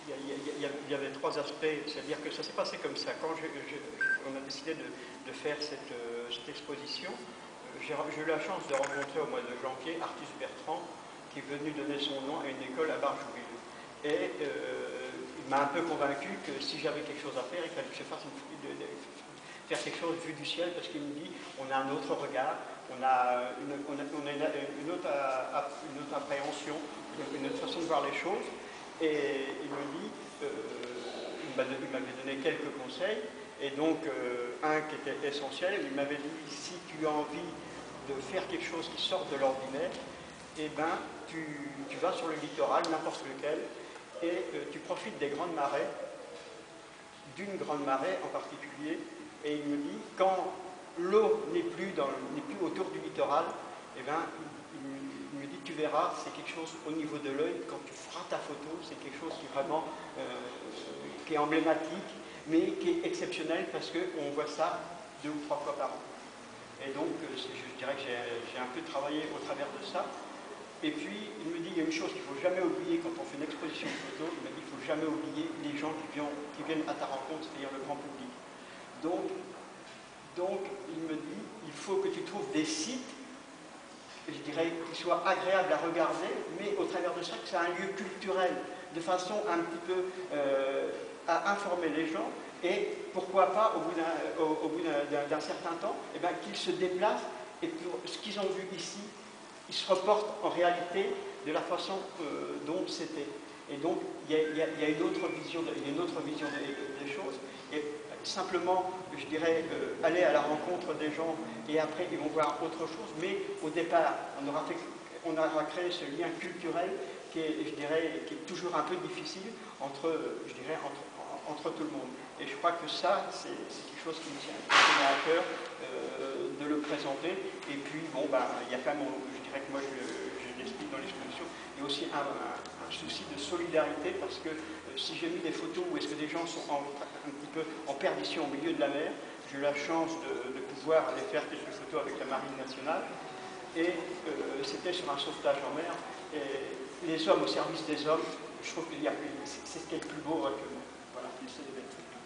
il y avait trois aspects, c'est-à-dire que ça s'est passé comme ça. Quand on a décidé de faire cette exposition, j'ai eu la chance de rencontrer au mois de janvier Artus Bertrand, qui est venu donner son nom à une école à Barjouville. Et il m'a un peu convaincu que si j'avais quelque chose à faire, il fallait que je fasse faire quelque chose vu du ciel, parce qu'il me dit on a un autre regard, on a une autre appréhension, une autre façon de voir les choses. Et il me dit, il m'avait donné quelques conseils, et donc un qui était essentiel, il m'avait dit si tu as envie de faire quelque chose qui sort de l'ordinaire, eh ben tu vas sur le littoral, n'importe lequel, et tu profites des grandes marées, d'une grande marée en particulier, et il me dit quand l'eau n'est plus autour du littoral, eh ben il me dit tu verras, c'est quelque chose au niveau de l'œil, quand tu feras ta photo, c'est quelque chose qui est vraiment qui est emblématique, mais qui est exceptionnel parce qu'on voit ça 2 ou 3 fois par an. Et donc je dirais que j'ai un peu travaillé au travers de ça. Et puis il me dit il y a une chose qu'il ne faut jamais oublier quand on fait une exposition de photos, il m'a dit il ne faut jamais oublier les gens qui viennent à ta rencontre, c'est-à-dire le grand public. Donc il me dit il faut que tu trouves des sites, je dirais, qui soient agréables à regarder, mais au travers de ça, que c'est un lieu culturel, de façon un petit peu à informer les gens, et pourquoi pas, au bout d'un certain temps, eh ben, qu'ils se déplacent, et pour ce qu'ils ont vu ici, ils se reportent en réalité de la façon dont c'était. Et donc, il y a une autre vision, des choses, et simplement, je dirais, aller à la rencontre des gens, et après, ils vont voir autre chose, mais au départ, on aura créé ce lien culturel qui est, je dirais, qui est toujours un peu difficile entre tout le monde. Et je crois que ça, c'est quelque chose qui me tient à cœur de le présenter. Et puis, bon, il y a quand même, je dirais que moi, je l'explique dans l'exposition, il y a aussi un souci de solidarité, parce que si j'ai mis des photos où est-ce que des gens sont un petit peu en perdition au milieu de la mer, j'ai eu la chance de pouvoir aller faire quelques photos avec la Marine nationale, et c'était sur un sauvetage en mer, et les hommes au service des hommes, je trouve que c'est ce qui est le plus beau actuellement. Voilà, c'est des belles photos.